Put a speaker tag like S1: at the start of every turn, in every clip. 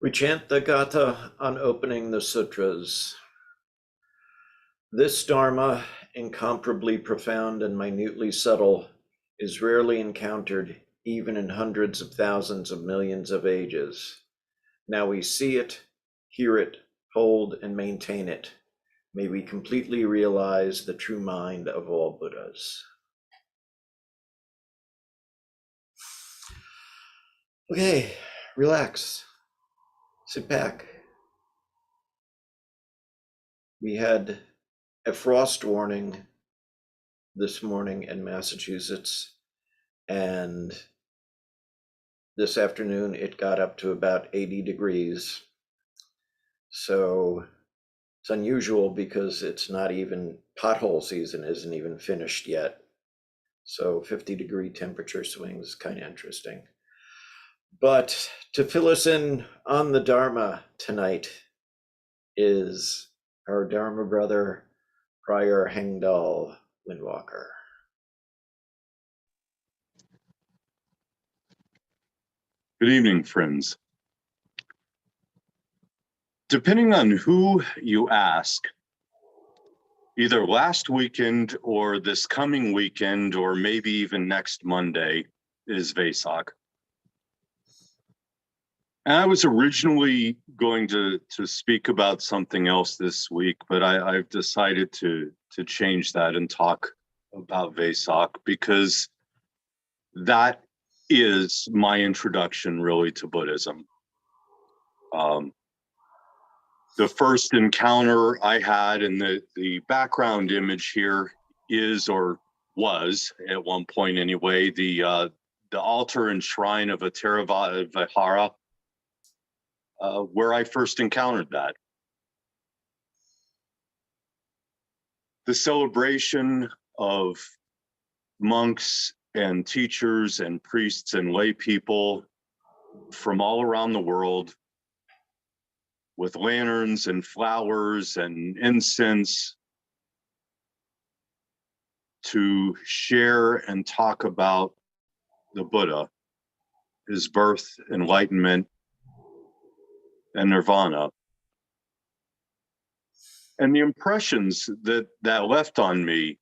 S1: We chant the Gatha on opening the sutras. This Dharma, incomparably profound and minutely subtle, is rarely encountered even in hundreds of thousands of millions of ages. Now we see it, hear it, hold, and maintain it. May we completely realize the true mind of all Buddhas. Okay, relax, sit back. We had a frost warning this morning in Massachusetts, and this afternoon it got up to about 80 degrees. So it's unusual because it's not even pothole season isn't even finished yet. So 50-degree temperature swings, kind of interesting. But to fill us in on the Dharma tonight is our Dharma brother, Prior Hengdal Windwalker.
S2: Good evening, friends. Depending on who you ask, either last weekend or this coming weekend, or maybe even next Monday, is Vesak. And I was originally going to speak about something else this week, but I've decided to change that and talk about Vesak because that is my introduction really to Buddhism. The first encounter I had, and the background image here is, or was at one point anyway, the altar and shrine of a Theravada Vihara, where I first encountered that. The celebration of monks and teachers and priests and lay people from all around the world with lanterns and flowers and incense to share and talk about the Buddha, his birth, enlightenment, and nirvana. And the impressions that left on me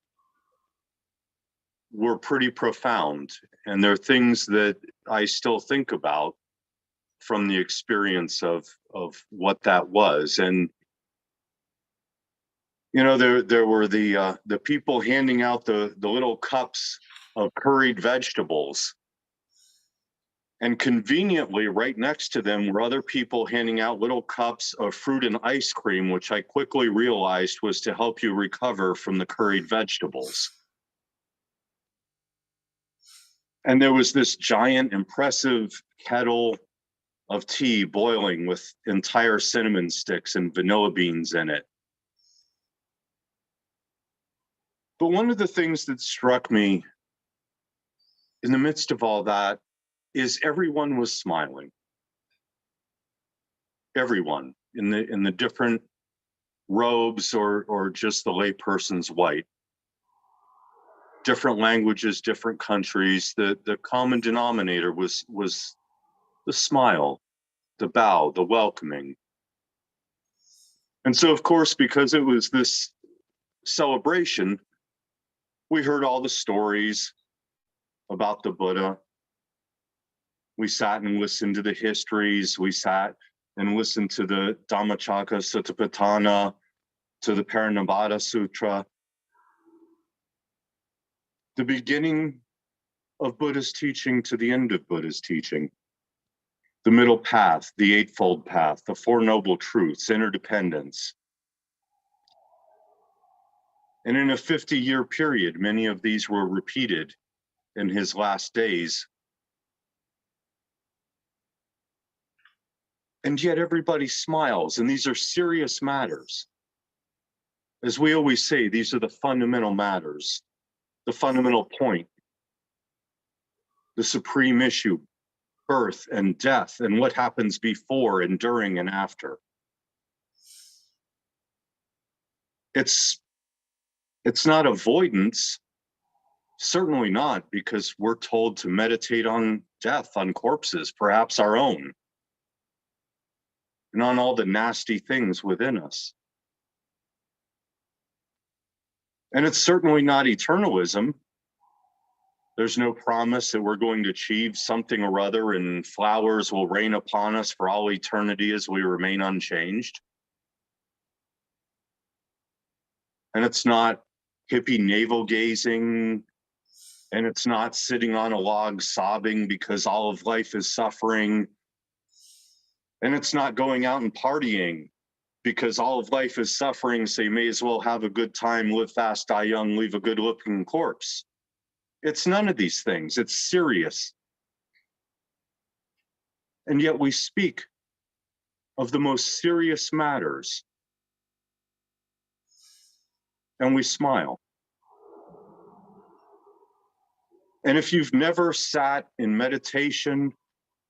S2: were pretty profound. And they're things that I still think about from the experience of what that was. And you know, there were the people handing out the little cups of curried vegetables, and conveniently right next to them were other people handing out little cups of fruit and ice cream, which I quickly realized was to help you recover from the curried vegetables. And there was this giant, impressive kettle of tea boiling with entire cinnamon sticks and vanilla beans in it. But one of the things that struck me in the midst of all that is everyone was smiling. Everyone in the different robes or just the layperson's white. Different languages, different countries. The common denominator was the smile, the bow, the welcoming. And so, of course, because it was this celebration, we heard all the stories about the Buddha. We sat and listened to the histories. We sat and listened to the Dhammacakka Satipatthana, to the Parinibbana Sutra. The beginning of Buddha's teaching to the end of Buddha's teaching. The middle path, the Eightfold Path, the Four Noble Truths, interdependence. And in a 50-year period, many of these were repeated in his last days. And yet everybody smiles, and these are serious matters. As we always say, these are the fundamental matters, the fundamental point, the supreme issue, birth and death, and what happens before and during and after. It's not avoidance, certainly not, because we're told to meditate on death, on corpses, perhaps our own. and on all the nasty things within us. And it's certainly not eternalism. There's no promise that we're going to achieve something or other and flowers will rain upon us for all eternity as we remain unchanged. And it's not hippie navel gazing, and it's not sitting on a log sobbing because all of life is suffering. And it's not going out and partying because all of life is suffering, so you may as well have a good time, live fast, die young, leave a good looking corpse. It's none of these things. It's serious. And yet we speak of the most serious matters and we smile. And if you've never sat in meditation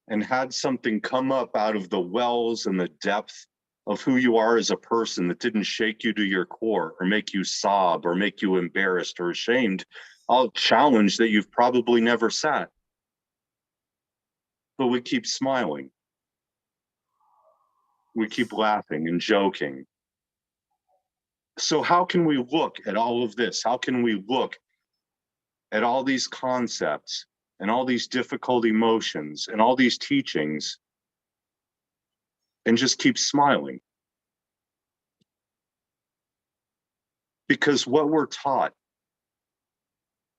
S2: and had something come up out of the wells and the depth of who you are as a person that didn't shake you to your core or make you sob or make you embarrassed or ashamed, I'll challenge that you've probably never sat. But we keep smiling. We keep laughing and joking. So how can we look at all of this? How can we look at all these concepts and all these difficult emotions and all these teachings and just keep smiling? Because what we're taught,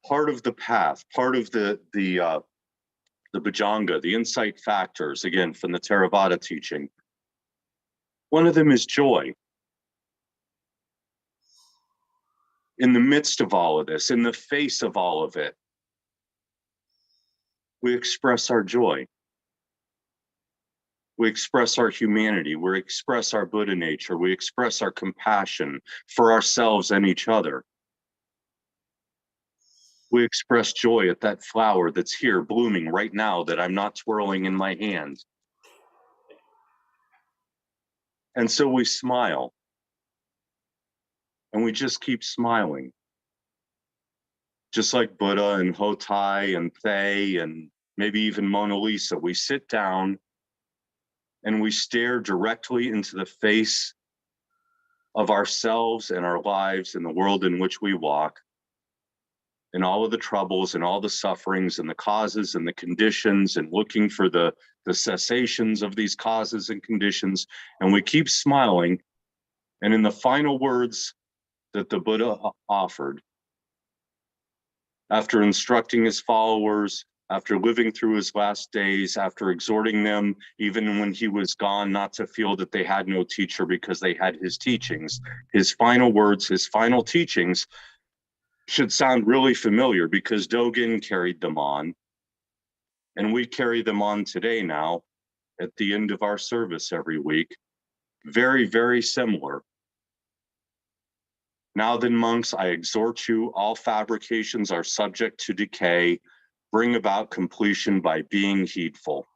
S2: part of the path, part of the Bhujanga, the insight factors, again, from the Theravada teaching, one of them is joy. In the midst of all of this, in the face of all of it, we express our joy. We express our humanity. We express our Buddha nature. We express our compassion for ourselves and each other. We express joy at that flower that's here blooming right now that I'm not twirling in my hand. And so we smile. And we just keep smiling. Just like Buddha and Hotai and Thay and maybe even Mona Lisa, we sit down and we stare directly into the face of ourselves and our lives and the world in which we walk, and all of the troubles and all the sufferings and the causes and the conditions, and looking for the cessations of these causes and conditions. And we keep smiling. And in the final words that the Buddha offered, after instructing his followers, after living through his last days, after exhorting them, even when he was gone, not to feel that they had no teacher because they had his teachings, his final words, his final teachings should sound really familiar because Dogen carried them on, and we carry them on today now at the end of our service every week. Very, very similar. Now then, monks, I exhort you, all fabrications are subject to decay. Bring about completion by being heedful.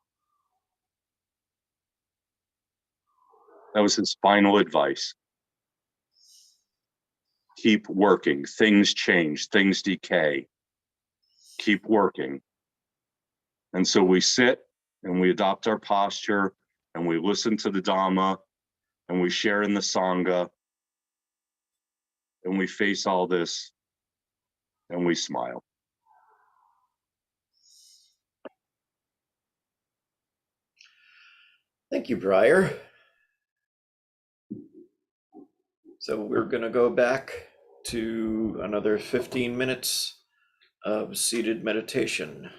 S2: That was his final advice. Keep working. Things change, things decay. Keep working. And so we sit and we adopt our posture and we listen to the Dhamma and we share in the Sangha and we face all this and we smile.
S1: Thank you, Briar. So we're going to go back to another 15 minutes of seated meditation.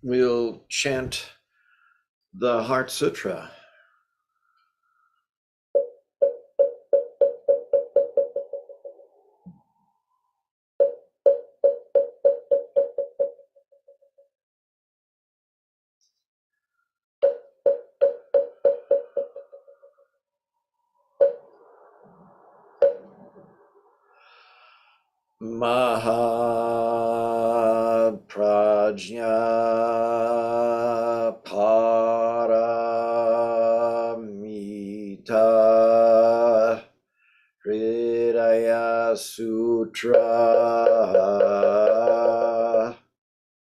S1: We'll chant the Heart Sutra. Mahaprajna Paramita Hridaya Sutra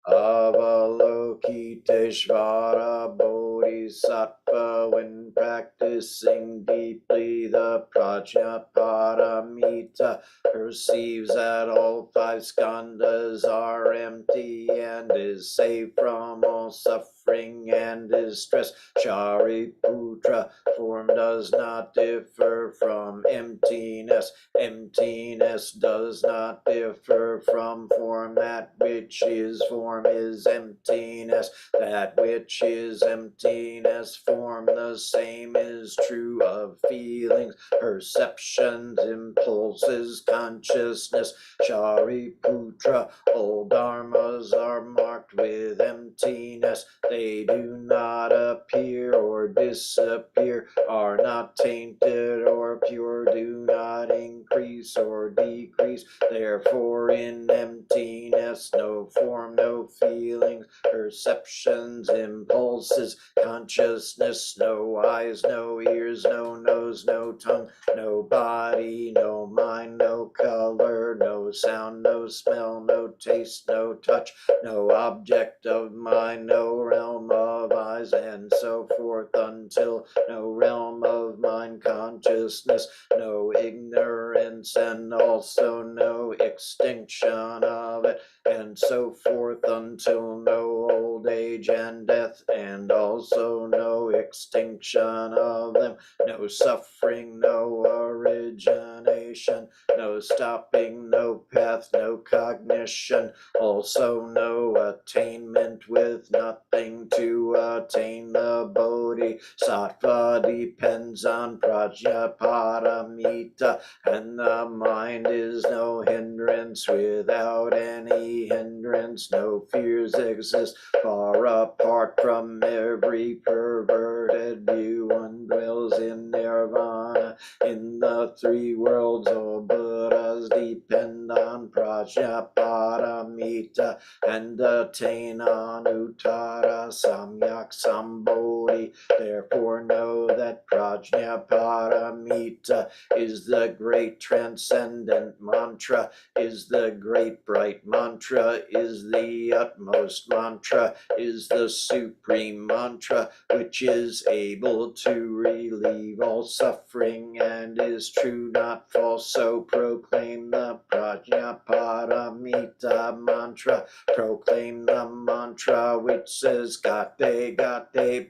S1: Avalokiteshvara Bodhisattva, when practicing deeply the Prajna Paramita, perceives that all five skandhas are empty and is safe from all suffering and distress. Shariputra, form does not differ from emptiness. Emptiness does not differ from form. That which is form is emptiness. That which is emptiness, form. The same is true of feelings, perceptions, impulses, consciousness. Shariputra, all dharmas are marked with emptiness. They do not appear or disappear, are not tainted or pure, do not increase or decrease. Therefore in emptiness, no form, no feelings, perceptions, impulses, consciousness, no eyes, no ears, no nose, no tongue, no body, no mind, no color, no sound, no smell, no taste, no touch, no object of mind, no realm of eyes, and so forth, until no realm of mind consciousness, no ignorance, and also no extinction of it, and so forth, until no old age and death, and also no extinction of them, no suffering, no origination, no stopping, no path, no cognition, also no attainment, with nothing to attain. The bodhisattva depends on prajna paramita, and the mind is no hindrance. Without any hindrance, no fears exist. Far apart from every perverted view, one dwells in nirvana. In the three worlds, all Buddhas depend on prajna paramita and attain anuttara samyak sambodhi. Therefore know that prajna paramita is the great transcendent mantra, is the great bright mantra, is the utmost mantra, is the supreme mantra, which is able to relieve all suffering and is true, not false. So proclaim the prajna paramita mantra. Proclaim the mantra which says gate gate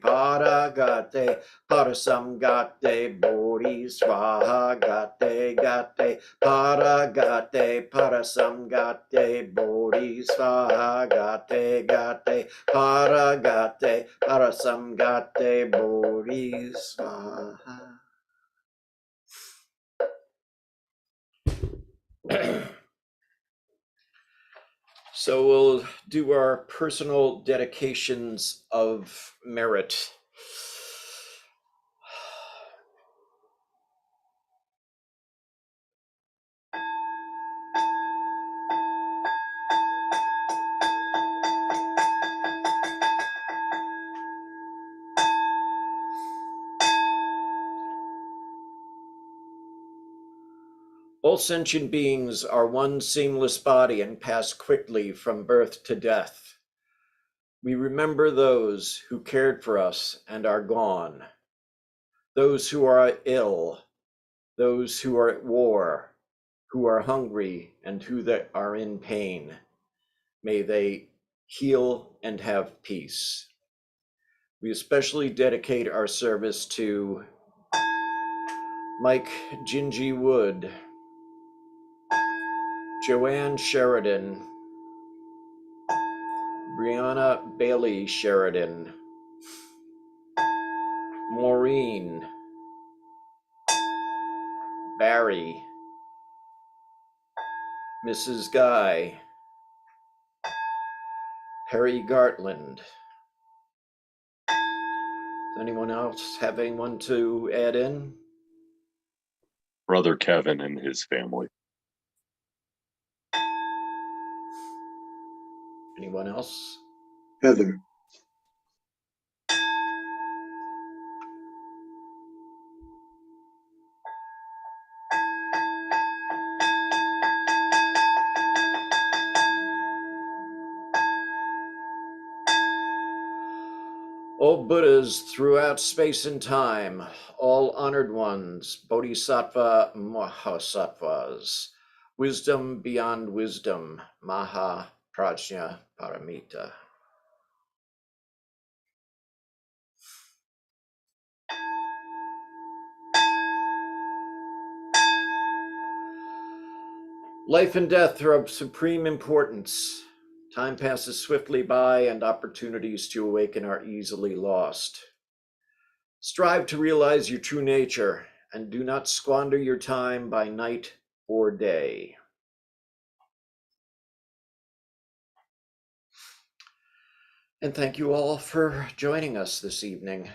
S1: para gate parasam gate bodhi swaha gate gate para gate parasam gate bodhi swaha gate gate para gate parasam gate bodhi swaha. So we'll do our personal dedications of merit. All sentient beings are one seamless body and pass quickly from birth to death. We remember those who cared for us and are gone, those who are ill, those who are at war, who are hungry, and who that are in pain. May they heal and have peace. We especially dedicate our service to Mike Gingy Wood, Joanne Sheridan, Brianna Bailey Sheridan, Maureen, Barry, Mrs. Guy, Perry Gartland. Does anyone else have anyone to add in?
S2: Brother Kevin and his family.
S1: Anyone else?
S3: Heather.
S1: All Buddhas throughout space and time, all honored ones, Bodhisattva Mahasattvas, wisdom beyond wisdom, Maha Prajna Paramita. Life and death are of supreme importance. Time passes swiftly by and opportunities to awaken are easily lost. Strive to realize your true nature and do not squander your time by night or day. And thank you all for joining us this evening.